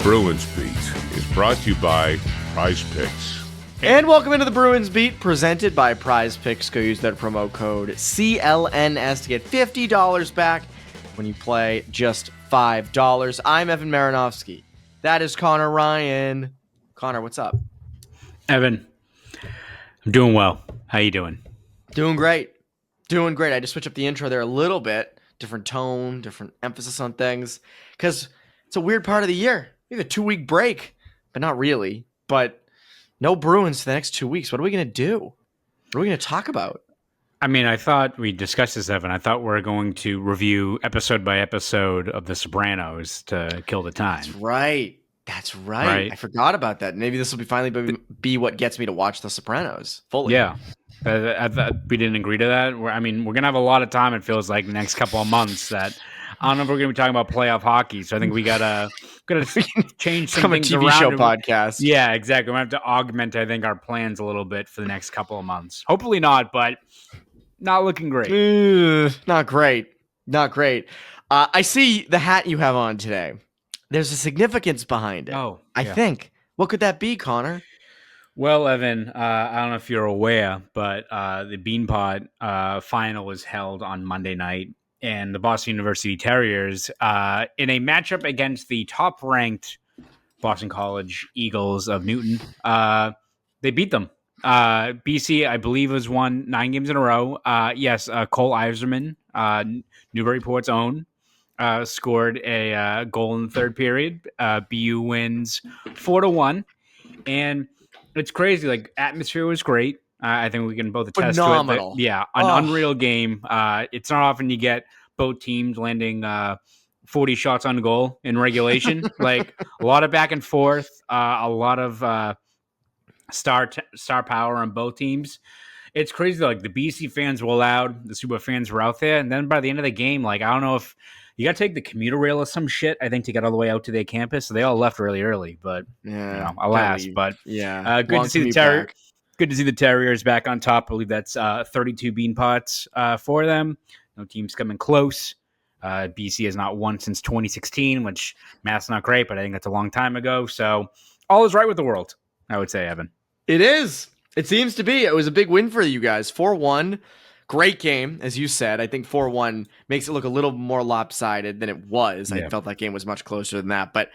Bruins Beat is brought to you by Prizepicks. And welcome into the Bruins Beat, presented by Prizepicks. Go use that promo code CLNS to get $50 back when you play just $5. I'm Evan Marinofsky. That is Conor Ryan. Conor, what's up? Evan, I'm doing well. How you doing? Doing great. Doing great. I just switched up the intro there a little bit. Different tone, different emphasis on things. Because it's a weird part of the year. We have a 2-week break, but not really. But no Bruins for the next 2 weeks. What are we going to do? What are we going to talk about? I mean, I thought we discussed this, Evan. I thought we were going to review episode by episode of The Sopranos to kill the time. That's right. I forgot about that. Maybe this will finally be what gets me to watch The Sopranos fully. Yeah. I thought we didn't agree to that. We're going to have a lot of time, it feels like, the next couple of months that I don't know if we're going to be talking about playoff hockey. So I think we got to change some things around. Become a TV show podcast. Yeah, exactly. We're going to have to augment, I think, our plans a little bit for the next couple of months. Hopefully not, but not looking great. Not great. I see the hat you have on today. There's a significance behind it. Oh, I think. What could that be, Conor? Well, Evan, I don't know if you're aware, but the Beanpot final was held on Monday night, and the Boston University Terriers, in a matchup against the top-ranked Boston College Eagles of Newton, they beat them. BC, I believe, has won 9 games in a row. Yes, Cole Iserman, Newburyport's own, scored a goal in the third period. BU wins 4-1, and it's crazy. Like, atmosphere was great. I think we can both attest Phenomenal. to it. Yeah, unreal game. It's not often you get both teams landing 40 shots on goal in regulation. Like, a lot of back and forth, a lot of star power on both teams. It's crazy. Like, the BC fans were loud, the Super fans were out there, and then by the end of the game, like, I don't know if you got to take the commuter rail or some shit, I think, to get all the way out to their campus. So they all left really early, but alas. But good to see the Terriers. Good to see the Terriers back on top. I believe that's 32 Beanpots for them. No teams coming close. BC has not won since 2016, which math's not great, but I think that's a long time ago. So all is right with the world, I would say, Evan. It is. It seems to be. It was a big win for you guys. 4-1. Great game, as you said. I think 4-1 makes it look a little more lopsided than it was. Yeah. I felt that game was much closer than that. But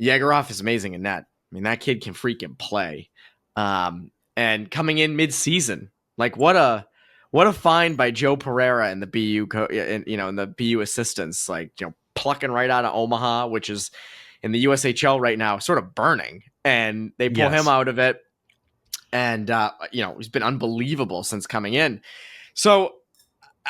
Yegeroff is amazing in net. I mean, that kid can freaking play. And coming in mid-season, like what a find by Joe Pereira and the BU, and the BU assistants, like, plucking right out of Omaha, which is in the USHL right now, sort of burning, and they pull him out of it. And he's been unbelievable since coming in. So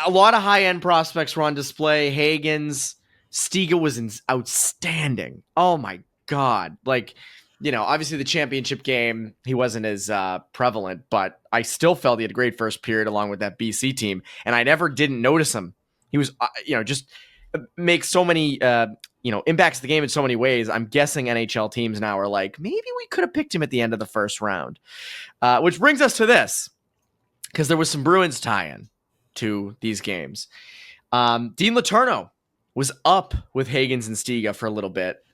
a lot of high-end prospects were on display. Haggs, Stiga was outstanding. Oh my God. Like, obviously the championship game, he wasn't as prevalent, but I still felt he had a great first period along with that BC team. And I never didn't notice him. He was, just makes so many, impacts the game in so many ways. I'm guessing NHL teams now are like, maybe we could have picked him at the end of the first round. Which brings us to this, because there was some Bruins tie-in to these games. Dean Letourneau was up with Haggs and Stiga for a little bit.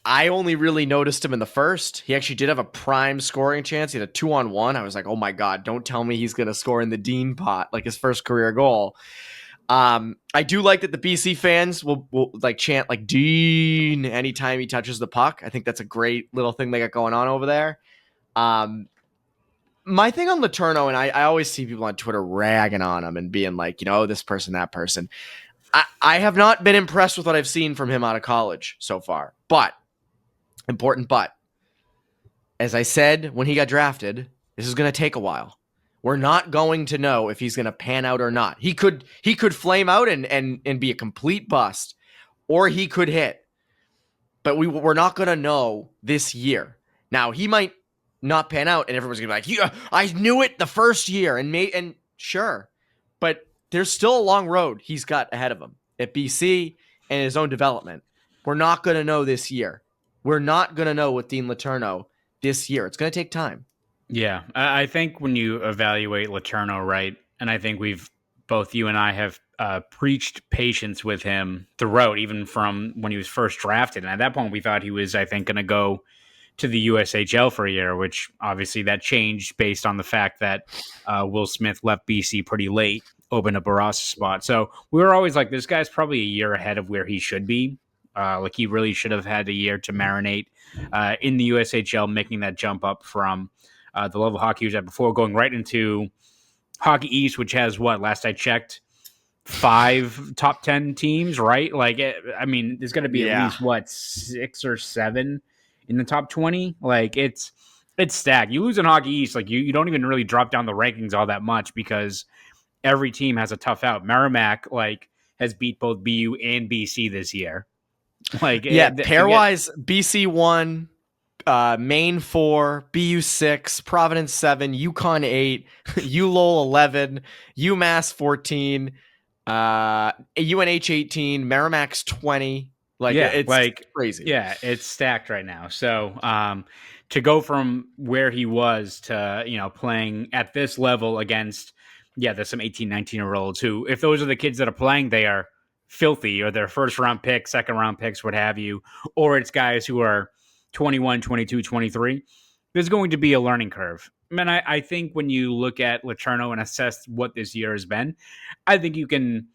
I only really noticed him in the first. He actually did have a prime scoring chance. He had a 2-on-1. I was like, oh my God, don't tell me he's going to score in the Dean pot, like his first career goal. I do like that the BC fans will like chant like Dean anytime he touches the puck. I think that's a great little thing they got going on over there. My thing on Letourneau, and I always see people on Twitter ragging on him and being like, this person, that person. I have not been impressed with what I've seen from him out of college so far. But, important but, as I said when he got drafted, this is going to take a while. We're not going to know if he's going to pan out or not. He could flame out and be a complete bust, or he could hit. But we're not going to know this year. Now, he might not pan out, and everyone's going to be like, yeah, I knew it the first year. And sure. But there's still a long road he's got ahead of him at BC and his own development. We're not going to know this year. We're not going to know with Dean Letourneau this year. It's going to take time. Yeah, I think when you evaluate Letourneau, right, and I think both you and I have preached patience with him throughout, even from when he was first drafted. And at that point, we thought he was, I think, going to go to the USHL for a year, which obviously that changed based on the fact that Will Smith left BC pretty late, opened up a roster spot. So we were always like, this guy's probably a year ahead of where he should be. Like he really should have had a year to marinate in the USHL, making that jump up from the level of hockey he was at before, going right into Hockey East, which has what, last I checked, 5 top 10 teams, right? Like, I mean, there's going to be at least what, 6 or 7 in the top 20. Like, it's stacked. You lose in Hockey East, like you don't even really drop down the rankings all that much because every team has a tough out. Merrimack like has beat both BU and BC this year. Like, pairwise, BC 1, Maine 4, BU 6, Providence 7, Yukon 8, ULOL 11, UMass 14, UNH 18, Merrimack's 20. It's like crazy. Yeah, it's stacked right now. So to go from where he was to, playing at this level against, there's some 18, 19-year-olds who, if those are the kids that are playing, they are filthy, or their first round picks, second round picks, what have you, or it's guys who are 21, 22, 23. There's going to be a learning curve. I think when you look at Letourneau and assess what this year has been, I think you can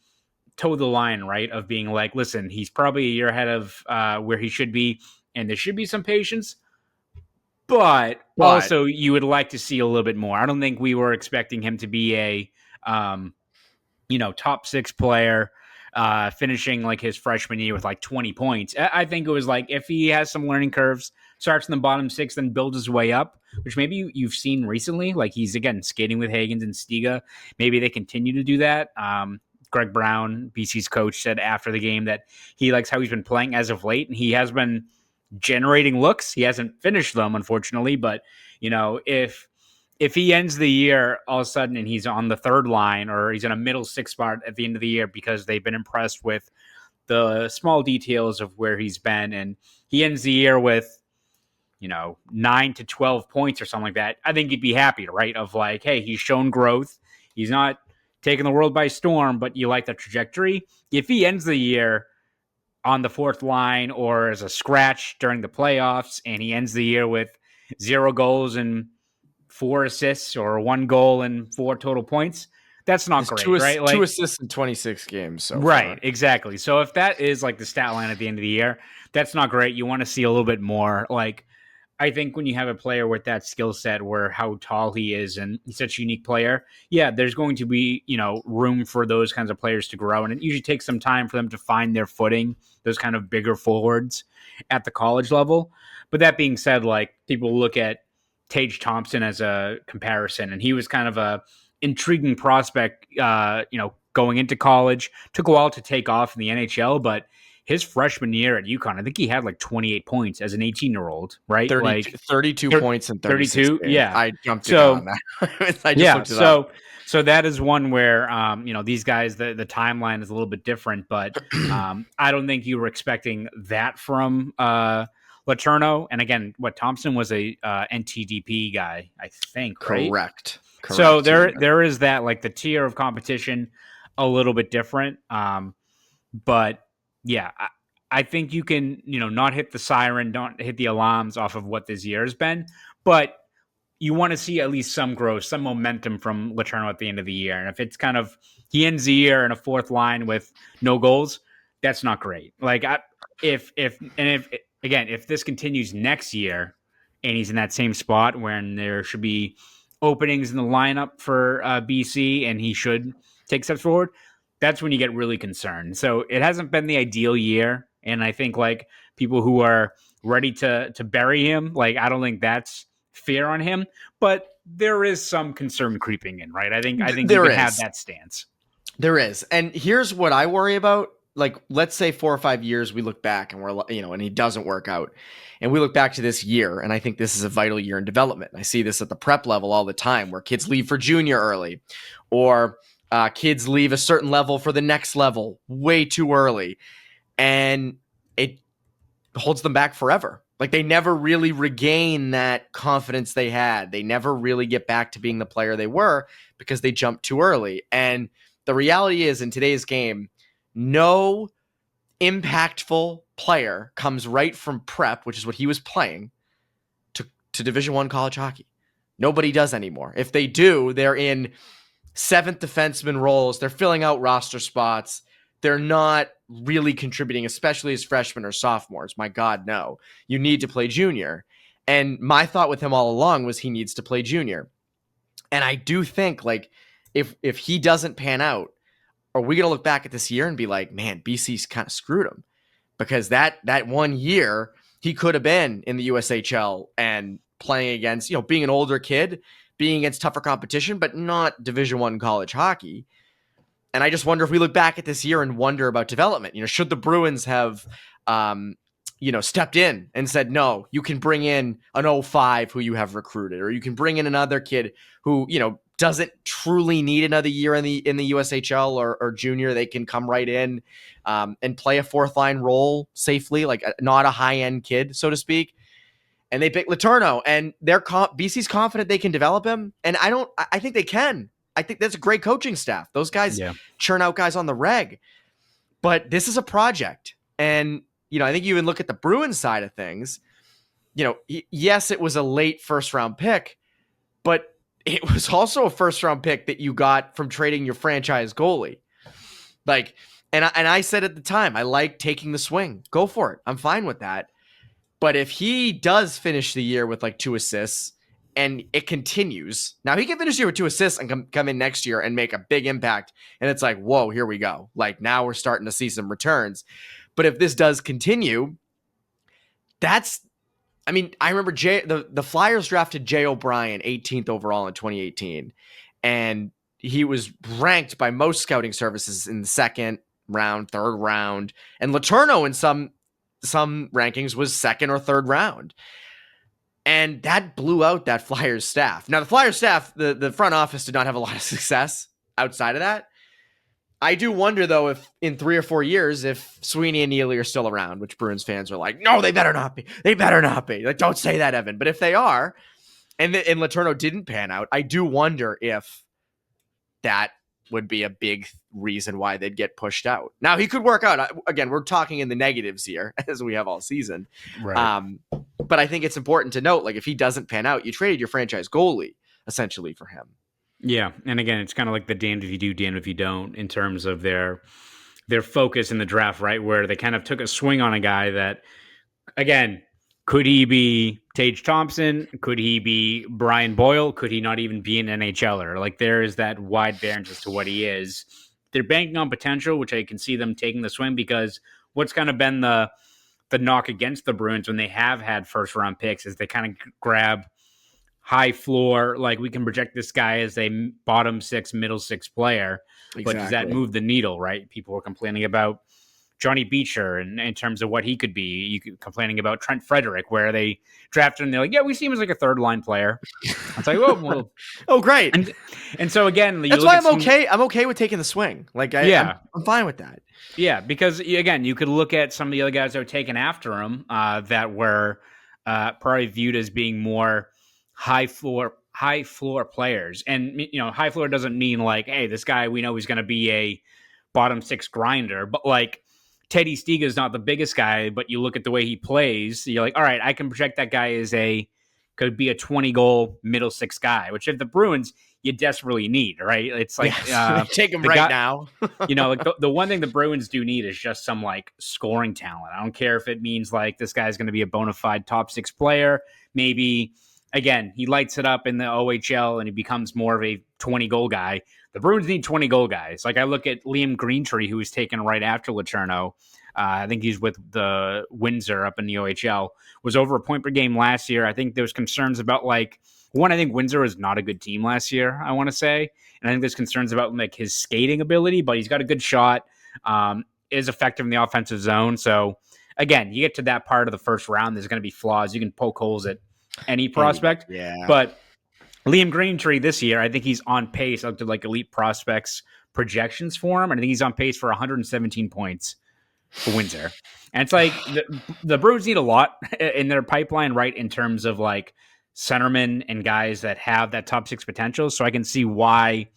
toe the line, right, of being like, listen, he's probably a year ahead of where he should be, and there should be some patience, but also you would like to see a little bit more. I don't think we were expecting him to be a top 6 player, finishing like his freshman year with like 20 points. I think it was like, if he has some learning curves, starts in the bottom 6, then builds his way up, which maybe you've seen recently. Like, he's again skating with Haggs and Stiga. Maybe they continue to do that. Greg Brown, BC's coach, said after the game that he likes how he's been playing as of late, and he has been generating looks. He hasn't finished them, unfortunately, but if he ends the year all of a sudden and he's on the 3rd line, or he's in a middle 6 spot at the end of the year because they've been impressed with the small details of where he's been, and he ends the year with 9 to 12 points or something like that, I think you'd be happy, right? Of like, hey, he's shown growth. He's not taking the world by storm, but you like the trajectory. If he ends the year on the 4th line or as a scratch during the playoffs, and he ends the year with 0 goals and 4 assists, or 1 goal and 4 total points, that's not great, right? Like 2 assists in 26 games. So right, far. Exactly. So if that is like the stat line at the end of the year, that's not great. You want to see a little bit more. Like, I think when you have a player with that skill set, where how tall he is and he's such a unique player, there's going to be, room for those kinds of players to grow. And it usually takes some time for them to find their footing, those kind of bigger forwards at the college level. But that being said, like, people look at Tage Thompson as a comparison, and he was kind of a intriguing prospect, going into college. Took a while to take off in the NHL, but his freshman year at UConn, I think he had like 28 points as an 18-year-old, right? 32 points and 32. Games. Yeah, I jumped on that. I just looked it up. So that is one where these guys, the timeline is a little bit different, but I don't think you were expecting that from Letourneau. And again, Thompson was a NTDP guy, I think, right? Correct. So there is that, like, the tier of competition a little bit different. But yeah, I think you can, not hit the siren, don't hit the alarms off of what this year has been, but you want to see at least some growth, some momentum from Letourneau at the end of the year. And if it's kind of, he ends the year in a 4th line with no goals, that's not great. Like, if this continues next year and he's in that same spot when there should be openings in the lineup for BC and he should take steps forward, that's when you get really concerned. So it hasn't been the ideal year. And I think, like, people who are ready to bury him, like, I don't think that's fair on him, but there is some concern creeping in, right? I think you can have that stance. There is. And here's what I worry about. Like, let's say 4 or 5 years, we look back and we're, and he doesn't work out. And we look back to this year, and I think this is a vital year in development. I see this at the prep level all the time, where kids leave for junior early, or kids leave a certain level for the next level way too early, and it holds them back forever. Like, they never really regain that confidence they had. They never really get back to being the player they were because they jumped too early. And the reality is in today's game, no impactful player comes right from prep, which is what he was playing, to Division I college hockey. Nobody does anymore. If they do, they're in seventh defenseman roles. They're filling out roster spots. They're not really contributing, especially as freshmen or sophomores. My God, no. You need to play junior. And my thought with him all along was he needs to play junior. And I do think, like, if he doesn't pan out, are we going to look back at this year and be like, man, BC's kind of screwed him? Because that 1 year, he could have been in the USHL and playing against, being an older kid, being against tougher competition, but not Division I college hockey. And I just wonder if we look back at this year and wonder about development. Should the Bruins have, stepped in and said, no, you can bring in an 05 who you have recruited, or you can bring in another kid who, doesn't truly need another year in the USHL or junior. They can come right in and play a fourth line role safely, like not a high end kid, so to speak. And they pick Letourneau, and BC's confident they can develop him. And I think they can. I think that's a great coaching staff. Those guys churn out guys on the reg. But this is a project. And, I think you even look at the Bruins side of things. Yes, it was a late first round pick, but it was also a first round pick that you got from trading your franchise goalie. Like, and I said at the time, I like taking the swing. Go for it. I'm fine with that. But if he does finish the year with like 2 assists and it continues, now he can finish the year with 2 assists and come in next year and make a big impact. And it's like, whoa, here we go. Like, now we're starting to see some returns. But if this does continue, I remember the Flyers drafted Jay O'Brien 18th overall in 2018. And he was ranked by most scouting services in the second round, third round. And Letourneau in some rankings was second or third round. And that blew out that Flyers staff. Now, the Flyers staff, the front office did not have a lot of success outside of that. I do wonder, though, if in 3 or 4 years, if Sweeney and Neely are still around, which Bruins fans are like, no, they better not be. They better not be. Like, don't say that, Evan. But if they are, and Letourneau didn't pan out, I do wonder if that would be a big reason why they'd get pushed out. Now, he could work out. Again, we're talking in the negatives here, as we have all season. Right. But I think it's important to note, like, if he doesn't pan out, you traded your franchise goalie, essentially, for him. Yeah, and again, it's kind of like the damned if you do, damned if you don't, in terms of their focus in the draft, right? Where they kind of took a swing on a guy that, again, could he be Tage Thompson? Could he be Brian Boyle? Could he not even be an NHLer? Like, there is that wide variance as to what he is. They're banking on potential, which I can see them taking the swing, because what's kind of been the knock against the Bruins when they have had first round picks is they kind of grab high floor, like, we can project this guy as a bottom 6, middle 6 player. Exactly. But does that move the needle, right? People were complaining about Johnny Beecher and in terms of what he could be. You could complaining about Trent Frederick, where they drafted him and they're like, yeah, we see him as like a third line player. It's like, well, oh, great. And so again, that's why I'm okay. I'm okay with taking the swing. Like, I'm fine with that. Yeah, because again, you could look at some of the other guys that were taken after him that were probably viewed as being more high floor players. And, high floor doesn't mean like, hey, this guy, we know he's going to be a bottom 6 grinder, but like Teddy Stiga is not the biggest guy, but you look at the way he plays, you're like, all right, I can project that guy as could be a 20 goal middle 6 guy, which if the Bruins, you desperately need, right? It's like, take him right now. Like the one thing the Bruins do need is just some like scoring talent. I don't care if it means like this guy's going to be a bona fide top 6 player. Maybe, again, he lights it up in the OHL and he becomes more of a 20-goal guy. The Bruins need 20-goal guys. Like, I look at Liam Greentree, who was taken right after Letourneau. I think he's with the Windsor up in the OHL. Was over a point per game last year. I think there was concerns about, like, one, I think Windsor was not a good team last year, I want to say. And I think there's concerns about, like, his skating ability, but he's got a good shot, is effective in the offensive zone. So, again, you get to that part of the first round, there's going to be flaws. You can poke holes at any prospect. Yeah. But Liam Greentree this year, I think he's on pace up to like elite prospects projections for him. And I think he's on pace for 117 points for Windsor. And it's like the Bruins need a lot in their pipeline, right? In terms of like centermen and guys that have that top 6 potential. So I can see why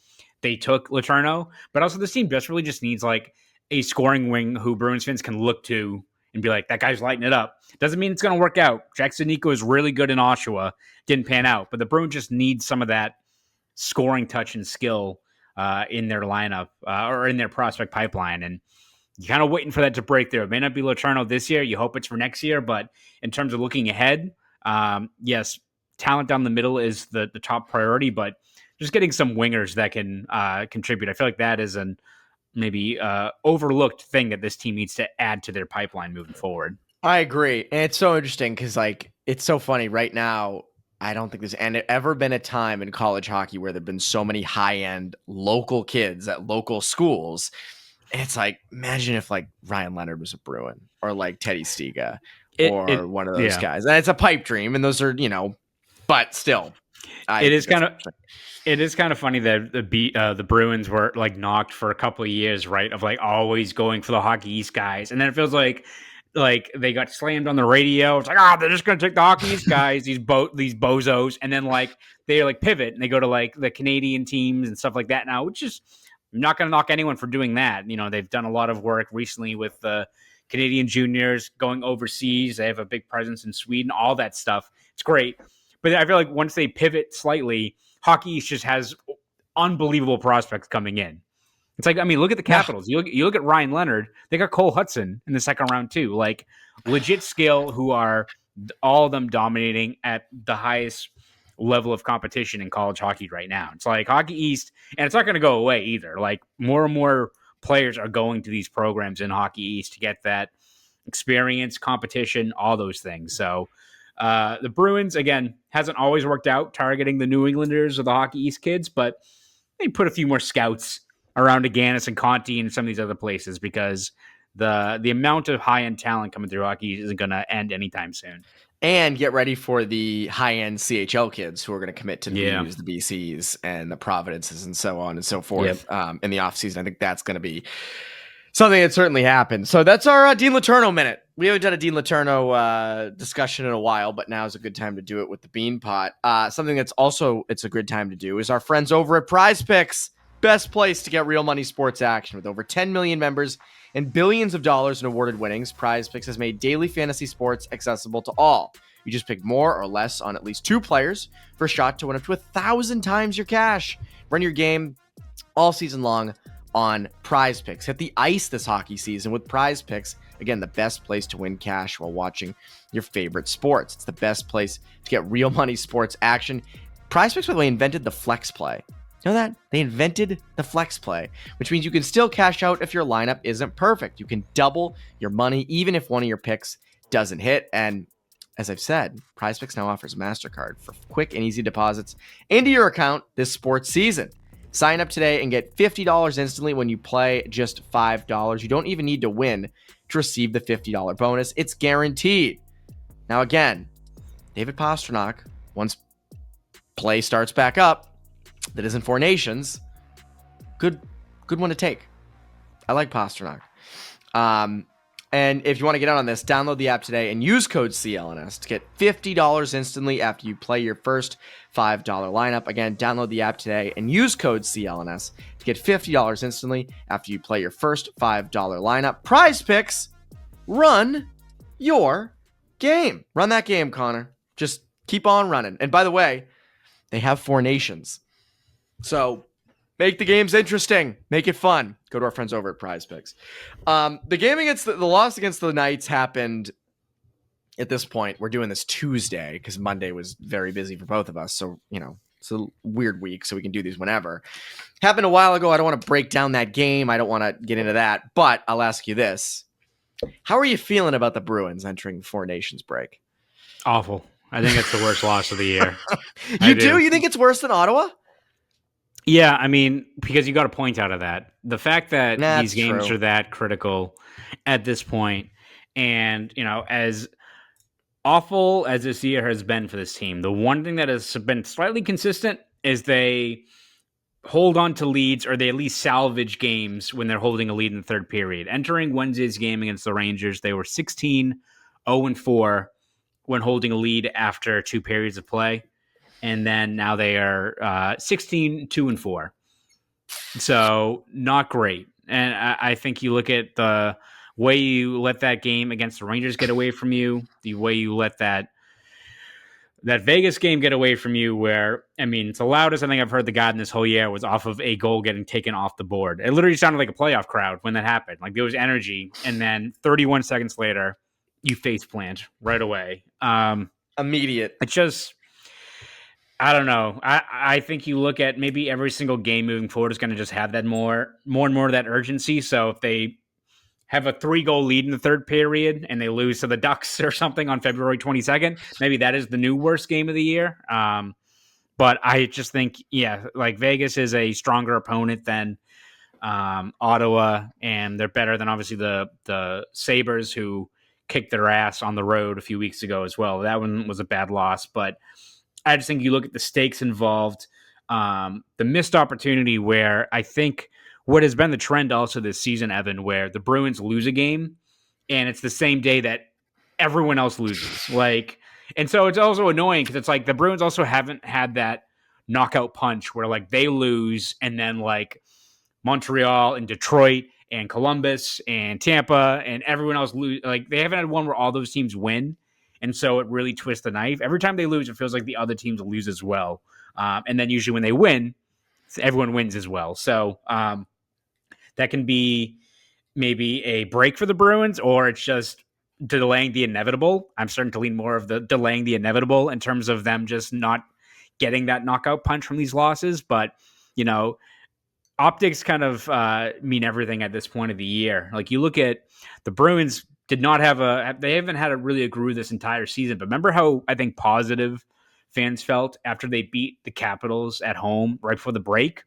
they took Letourneau, but also this team desperately just needs like a scoring wing who Bruins fans can look to and be like, that guy's lighting it up. Doesn't mean it's going to work out. Jackson Nico is really good in Oshawa. Didn't pan out, but the Bruins just need some of that scoring touch and skill in their lineup or in their prospect pipeline. And you're kind of waiting for that to break through. It may not be Letourneau this year. You hope it's for next year. But in terms of looking ahead, yes, talent down the middle is the top priority, but just getting some wingers that can contribute. I feel like that is an maybe overlooked thing that this team needs to add to their pipeline moving forward. I agree. And it's so interesting because, like, it's so funny right now. I don't think there's ever been a time in college hockey where there have been so many high-end local kids at local schools. And it's like, imagine if like Ryan Leonard was a Bruin or like Teddy Stiga or one of those guys. And it's a pipe dream. And those are, but still. It is kind of funny that the Bruins were like knocked for a couple of years, right? Of like always going for the Hockey East guys. And then it feels like they got slammed on the radio. It's like, they're just going to take the Hockey East guys, these bozos. And then like they like pivot and they go to like the Canadian teams and stuff like that now, which is, I'm not going to knock anyone for doing that. They've done a lot of work recently with the Canadian juniors going overseas. They have a big presence in Sweden, all that stuff. It's great. But I feel like once they pivot slightly, Hockey East just has unbelievable prospects coming in. It's like, I mean, look at the Capitals. You look at Ryan Leonard. They got Cole Hudson in the second round too. Like legit skill, who are all of them dominating at the highest level of competition in college hockey right now. It's like Hockey East, and it's not going to go away either. Like more and more players are going to these programs in Hockey East to get that experience, competition, all those things. So the Bruins, again, hasn't always worked out targeting the New Englanders or the Hockey East kids, but they put a few more scouts around Aganis and Conti and some of these other places because the amount of high-end talent coming through Hockey East isn't going to end anytime soon. And get ready for the high-end CHL kids who are going to commit to the Bs, the BCs, and the Providences and so on and so forth in the offseason. I think that's going to be something that certainly happened. So that's our Dean Letourneau minute. We haven't done a Dean Letourneau discussion in a while, but now is a good time to do it with the Beanpot. Something that's also it's a good time to do is our friends over at Prizepicks. Best place to get real money sports action. With over 10 million members and billions of dollars in awarded winnings, Prizepicks has made daily fantasy sports accessible to all. You just pick more or less on at least two players for a shot to win up to 1,000 times your cash. Run your game all season long on Prizepicks. Hit the ice this hockey season with Prizepicks. Again, the best place to win cash while watching your favorite sports. It's the best place to get real money sports action. Prizepicks, by the way, invented the flex play. You know that? They invented the flex play, which means you can still cash out if your lineup isn't perfect. You can double your money even if one of your picks doesn't hit. And as I've said, Prizepicks now offers MasterCard for quick and easy deposits into your account this sports season. Sign up today and get $50 instantly when you play just $5. You don't even need to win to receive the $50 bonus. It's guaranteed. Now again, David Pastrnak, once play starts back up, that isn't Four Nations, good one to take. I like Pastrnak. And if you want to get out on this, download the app today and use code CLNS to get $50 instantly after you play your first $5 lineup. Again, download the app today and use code CLNS to get $50 instantly after you play your first $5 lineup. Prizepicks, run your game. Run that game, Connor. Just keep on running. And by the way, they have Four Nations. So make the games interesting. Make it fun. Go to our friends over at Prizepicks. The game against the loss against the Knights happened at this point. We're doing this Tuesday because Monday was very busy for both of us. So, it's a weird week, so we can do these whenever. Happened a while ago. I don't want to break down that game. I don't want to get into that. But I'll ask you this. How are you feeling about the Bruins entering the Four Nations break? Awful. I think it's the worst loss of the year. You do? You think it's worse than Ottawa? Yeah, I mean, because you got a point out of that. The fact that these games are that critical at this point, and, as awful as this year has been for this team, the one thing that has been slightly consistent is they hold on to leads, or they at least salvage games when they're holding a lead in the third period. Entering Wednesday's game against the Rangers, they were 16-0-4 when holding a lead after two periods of play. And then now they are 16-2-4. So not great. And I think you look at the way you let that game against the Rangers get away from you, the way you let that Vegas game get away from you, where, I mean, it's the loudest I think I've heard the God in this whole year was off of a goal getting taken off the board. It literally sounded like a playoff crowd when that happened. Like, there was energy, and then 31 seconds later, you face plant right away. Immediate. It's just, I don't know. I think you look at maybe every single game moving forward is going to just have that more and more of that urgency. So if they have a 3-goal lead in the third period and they lose to the Ducks or something on February 22nd, maybe that is the new worst game of the year. But I just think, like, Vegas is a stronger opponent than Ottawa, and they're better than obviously the Sabres, who kicked their ass on the road a few weeks ago as well. That one was a bad loss, but I just think you look at the stakes involved, the missed opportunity, where I think what has been the trend also this season, Evan, where the Bruins lose a game and it's the same day that everyone else loses. Like, and so it's also annoying because it's like the Bruins also haven't had that knockout punch where, like, they lose and then, like, Montreal and Detroit and Columbus and Tampa and everyone else lose. Like, they haven't had one where all those teams win. And so it really twists the knife. Every time they lose, it feels like the other teams lose as well. And then usually when they win, everyone wins as well. So that can be maybe a break for the Bruins, or it's just delaying the inevitable. I'm starting to lean more of the delaying the inevitable in terms of them just not getting that knockout punch from these losses. But, you know, optics kind of mean everything at this point of the year. Like, you look at the Bruins they haven't had really a groove this entire season. But remember how, I think, positive fans felt after they beat the Capitals at home right before the break?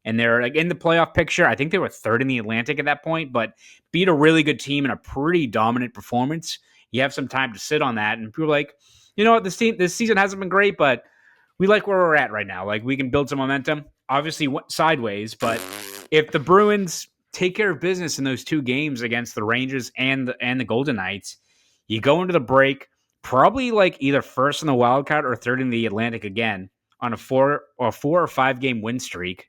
And they're, like, in the playoff picture. I think they were third in the Atlantic at that point, but beat a really good team in a pretty dominant performance. You have some time to sit on that, and people are like, you know what, this season hasn't been great, but we like where we're at right now. Like, we can build some momentum. Obviously sideways, but if the Bruins take care of business in those 2 games against the Rangers and the Golden Knights, you go into the break probably, like, either first in the wild card or third in the Atlantic again on a 4 or 5 game win streak.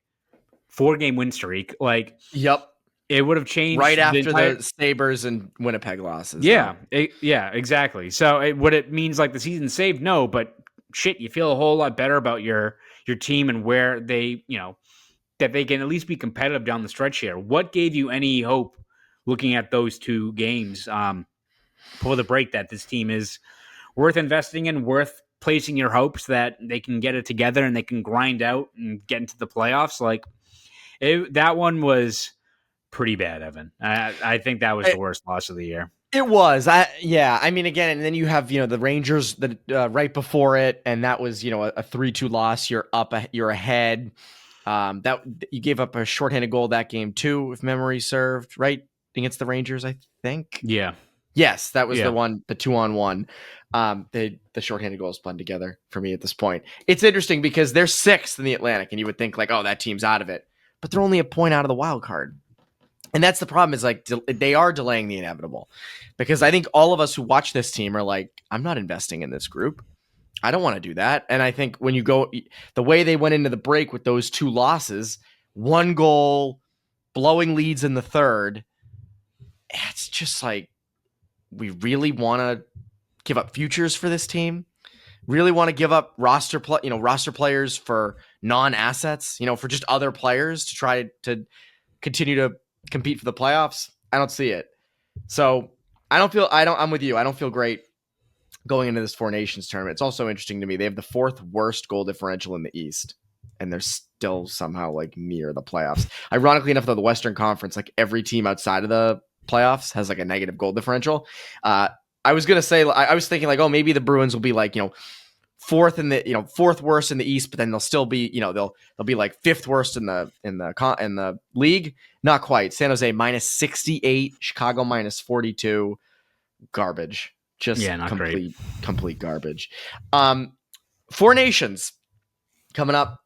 4-game win streak. Like, yep, it would have changed right after the Sabres and Winnipeg losses. Yeah, exactly. So what it means, like, the season's saved? No, but shit, you feel a whole lot better about your team and where they, that they can at least be competitive down the stretch here. What gave you any hope looking at those 2 games before the break that this team is worth investing in, worth placing your hopes that they can get it together and they can grind out and get into the playoffs? Like, that one was pretty bad, Evan. I think that was the worst loss of the year. It was. I mean, again, and then you have, the Rangers right before it, and that was, a 3-2 loss. You're ahead. That you gave up a shorthanded goal that game too, if memory served, right? Against the Rangers, I think. Yeah. Yes, that was the one, the 2-on-1. The shorthanded goals blend together for me at this point. It's interesting because they're 6th in the Atlantic, and you would think, like, oh, that team's out of it, but they're only a point out of the wild card. And that's the problem, is, like, they are delaying the inevitable, because I think all of us who watch this team are like, I'm not investing in this group. I don't want to do that. And I think when you go the way they went into the break with those 2 losses, 1 goal, blowing leads in the third, it's just like, we really want to give up futures for this team? Really want to give up roster players for non-assets, for just other players to try to continue to compete for the playoffs? I don't see it. So I'm with you. I don't feel great going into this 4 Nations tournament. It's also interesting to me. They have the 4th worst goal differential in the East, and they're still somehow, like, near the playoffs. Ironically enough, though, the Western Conference, like, every team outside of the playoffs has, like, a negative goal differential. I was going to say, I was thinking, like, oh, maybe the Bruins will be, like, 4th in the, 4th worst in the East, but then they'll still be, they'll be like 5th worst in the league. Not quite. San Jose -68, Chicago -42. Garbage. Just complete garbage. 4 Nations coming up,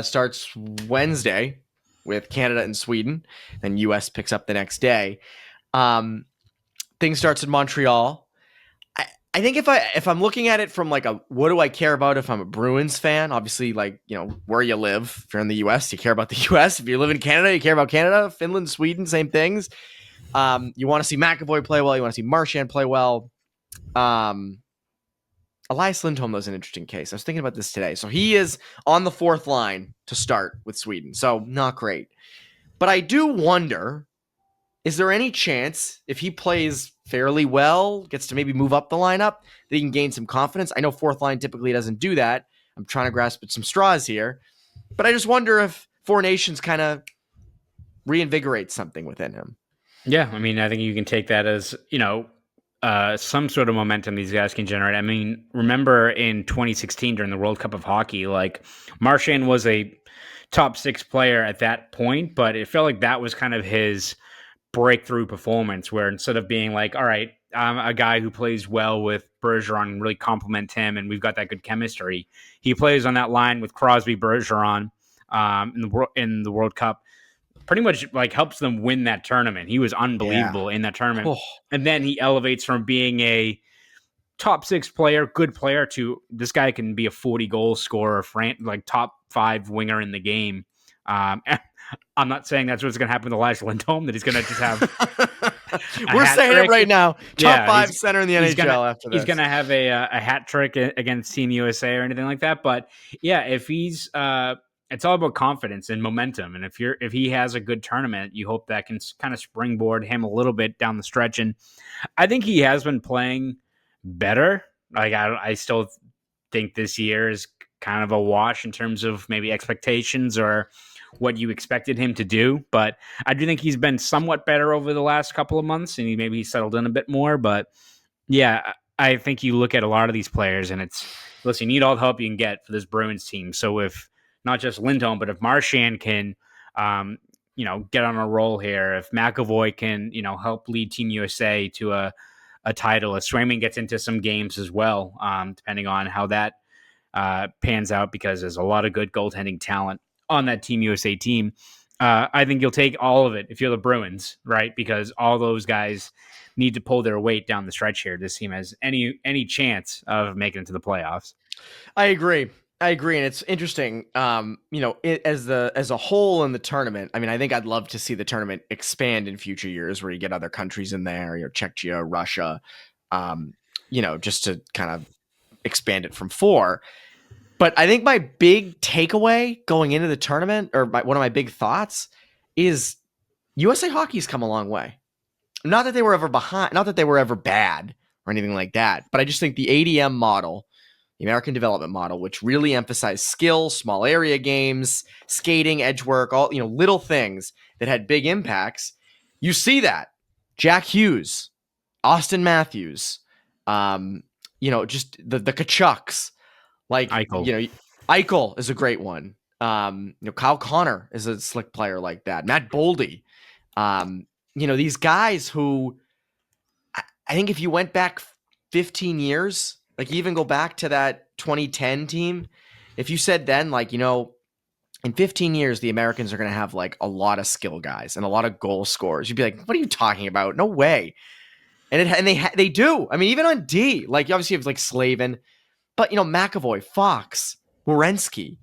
starts Wednesday with Canada and Sweden. Then US picks up the next day. Thing starts in Montreal. I think if I'm looking at it from like what do I care about if I'm a Bruins fan? Obviously, like, where you live. If you're in the US, you care about the US. If you live in Canada, you care about Canada. Finland, Sweden, same things. You want to see McAvoy play well. You want to see Marchand play well. Elias Lindholm was an interesting case. I was thinking about this today. So he is on the fourth line to start with Sweden. So not great. But I do wonder, is there any chance if he plays fairly well, gets to maybe move up the lineup, that he can gain some confidence? I know fourth line typically doesn't do that. I'm trying to grasp at some straws here. But I just wonder if Four Nations kind of reinvigorates something within him. Yeah, I mean, I think you can take that as, some sort of momentum these guys can generate. I mean, remember in 2016 during the World Cup of Hockey, like Marchand was a top 6 player at that point, but it felt like that was kind of his breakthrough performance, where instead of being like, all right, I'm a guy who plays well with Bergeron and really complement him, and we've got that good chemistry. He plays on that line with Crosby, Bergeron in the World Cup. Pretty much like helps them win that tournament. He was unbelievable in that tournament. Oh. And then he elevates from being a top 6 player, good player, to this guy can be a 40-goal scorer, like top 5 winger in the game. I'm not saying that's what's going to happen to Elias Lindholm, that he's going to just have We're saying it right now. Top 5 center in the NHL after this. He's going to have a hat trick against Team USA or anything like that. But yeah, if he's it's all about confidence and momentum. And if he has a good tournament, you hope that can kind of springboard him a little bit down the stretch. And I think he has been playing better. Like I still think this year is kind of a wash in terms of maybe expectations or what you expected him to do. But I do think he's been somewhat better over the last couple of months, and maybe he's settled in a bit more. But yeah, I think you look at a lot of these players and listen, you need all the help you can get for this Bruins team. So if not just Lindholm, but if Marchand can, get on a roll here, if McAvoy can, help lead Team USA to a title, if Swayman gets into some games as well, depending on how that pans out, because there's a lot of good goaltending talent on that Team USA team. I think you'll take all of it if you're the Bruins, right? Because all those guys need to pull their weight down the stretch here. This team has any chance of making it to the playoffs. I agree. And it's interesting, as a whole in the tournament. I mean, I think I'd love to see the tournament expand in future years, where you get other countries in there, Czechia, Russia, just to kind of expand it from 4. But I think my big takeaway going into the tournament, or one of my big thoughts, is USA Hockey's come a long way. Not that they were ever behind, not that they were ever bad or anything like that, but I just think the ADM model, the American Development Model, which really emphasized skill, small area games, skating, edge work, all little things that had big impacts. You see that Jack Hughes, Austin Matthews, just the Kachucks, like Eichel. Eichel is a great one. Kyle Connor is a slick player like that. Matt Boldy, these guys who I think if you went back 15 years. Like, even go back to that 2010 team. If you said then, in 15 years, the Americans are going to have like a lot of skill guys and a lot of goal scorers, you'd be like, what are you talking about? No way. And they do. I mean, even on D, like, you obviously have like Slavin, but McAvoy, Fox, Werenski,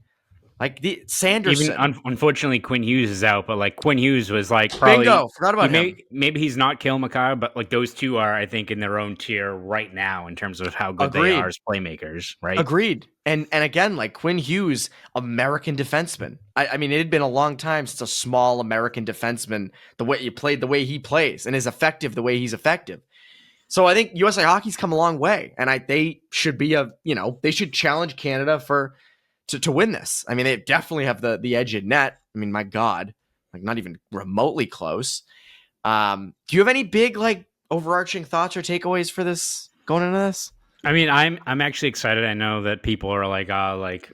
like the Sanderson. Even unfortunately, Quinn Hughes is out, but like Quinn Hughes was like probably bingo. Forgot about him. Maybe he's not Kale McCarr, but like those two are, I think, in their own tier right now in terms of how good they are as playmakers. Right? Agreed. And again, like Quinn Hughes, American defenseman. I mean, it had been a long time since a small American defenseman, the way he plays, and is effective the way he's effective. So I think USA Hockey's come a long way, and they should be they should challenge Canada to win this. I mean, they definitely have the edge in net. I mean, my God, like not even remotely close. Do you have any big like overarching thoughts or takeaways for this going into this? I mean, I'm actually excited. I know that people are like,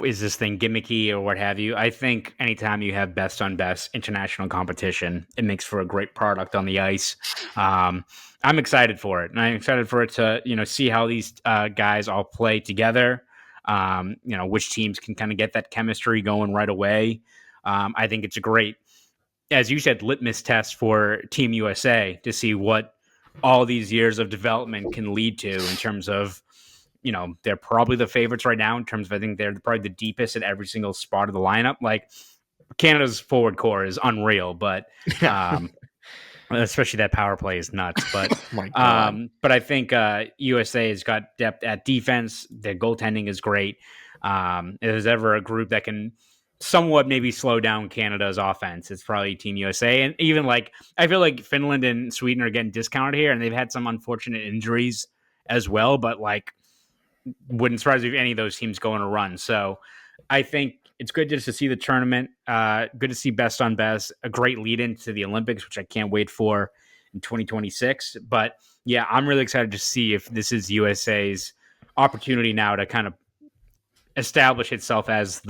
is this thing gimmicky or what have you? I think anytime you have best on best international competition, it makes for a great product on the ice. I'm excited for it, and I'm excited for it to see how these guys all play together. Which teams can kind of get that chemistry going right away. I think it's a great, as you said, litmus test for Team USA to see what all these years of development can lead to in terms of, they're probably the favorites right now in terms of, I think they're probably the deepest at every single spot of the lineup. Like Canada's forward core is unreal, but especially that power play is nuts. But Oh my God. but I think USA has got depth at defense. Their goaltending is great. If there's ever a group that can somewhat maybe slow down Canada's offense, it's probably Team USA. And even like I feel like Finland and Sweden are getting discounted here, and they've had some unfortunate injuries as well. But like, wouldn't surprise me if any of those teams go on a run. So I think it's good just to see the tournament. Good to see best on best, a great lead into the Olympics, which I can't wait for in 2026. But yeah, I'm really excited to see if this is USA's opportunity now to kind of establish itself as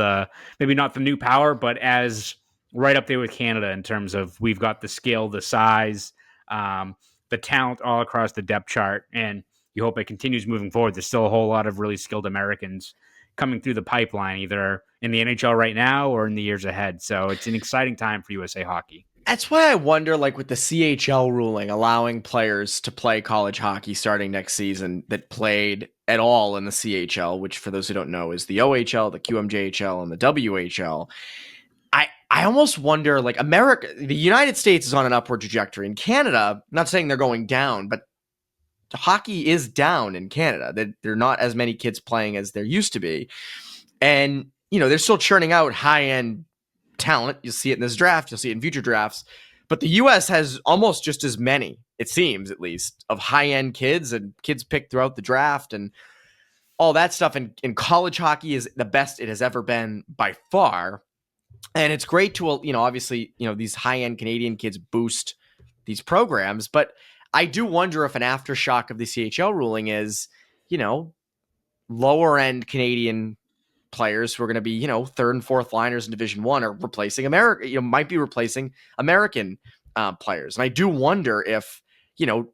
maybe not the new power, but as right up there with Canada in terms of we've got the skill, the size, the talent all across the depth chart. And you hope it continues moving forward. There's still a whole lot of really skilled Americans coming through the pipeline, either in the NHL right now or in the years ahead. So it's an exciting time for USA hockey. That's why I wonder, like with the CHL ruling, allowing players to play college hockey starting next season that played at all in the CHL, which for those who don't know is the OHL, the QMJHL, and the WHL. I almost wonder, like the United States is on an upward trajectory. In Canada, not saying they're going down, but hockey is down in Canada. There are not as many kids playing as there used to be. And, they're still churning out high-end talent. You'll see it in this draft. You'll see it in future drafts. But the U.S. has almost just as many, it seems at least, of high-end kids and kids picked throughout the draft and all that stuff. And college hockey is the best it has ever been by far. And it's great to, obviously, these high-end Canadian kids boost these programs. But I do wonder if an aftershock of the CHL ruling is, lower-end Canadian players who are going to be, third and fourth liners in Division One are replacing might be replacing American players. And I do wonder if,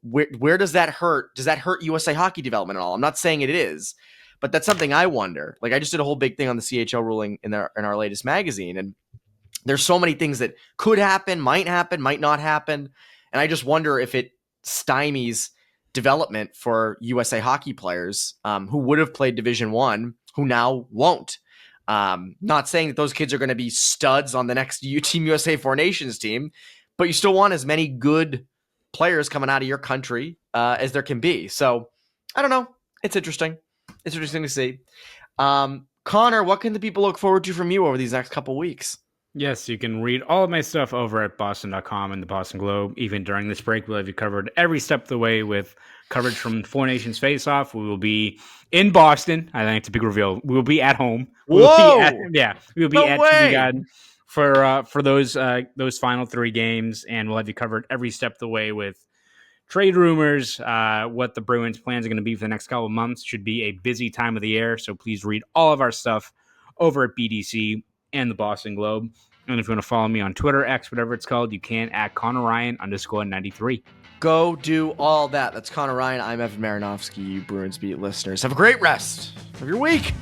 where does that hurt? Does that hurt USA hockey development at all? I'm not saying it is, but that's something I wonder. Like I just did a whole big thing on the CHL ruling in our latest magazine. And there's so many things that could happen, might not happen. And I just wonder if it stymies development for USA hockey players who would have played Division One, who now won't. Not saying that those kids are going to be studs on the next Team USA Four Nations team, but you still want as many good players coming out of your country as there can be. So I don't know. It's interesting. It's interesting to see. Connor, what can the people look forward to from you over these next couple weeks? Yes, you can read all of my stuff over at boston.com and the Boston Globe. Even during this break, we'll have you covered every step of the way with coverage from Four Nations Face-Off. We will be in Boston. I think it's a big reveal. We will be at home. We will be at TD Garden for those final three games, and we'll have you covered every step of the way with trade rumors, what the Bruins' plans are going to be for the next couple of months. Should be a busy time of the year, so please read all of our stuff over at BDC and the Boston Globe. And if you want to follow me on Twitter, X, whatever it's called, you can at Conor Ryan _93. Go do all that. That's Conor Ryan. I'm Evan Marinofsky, you Bruins Beat listeners. Have a great rest of your week.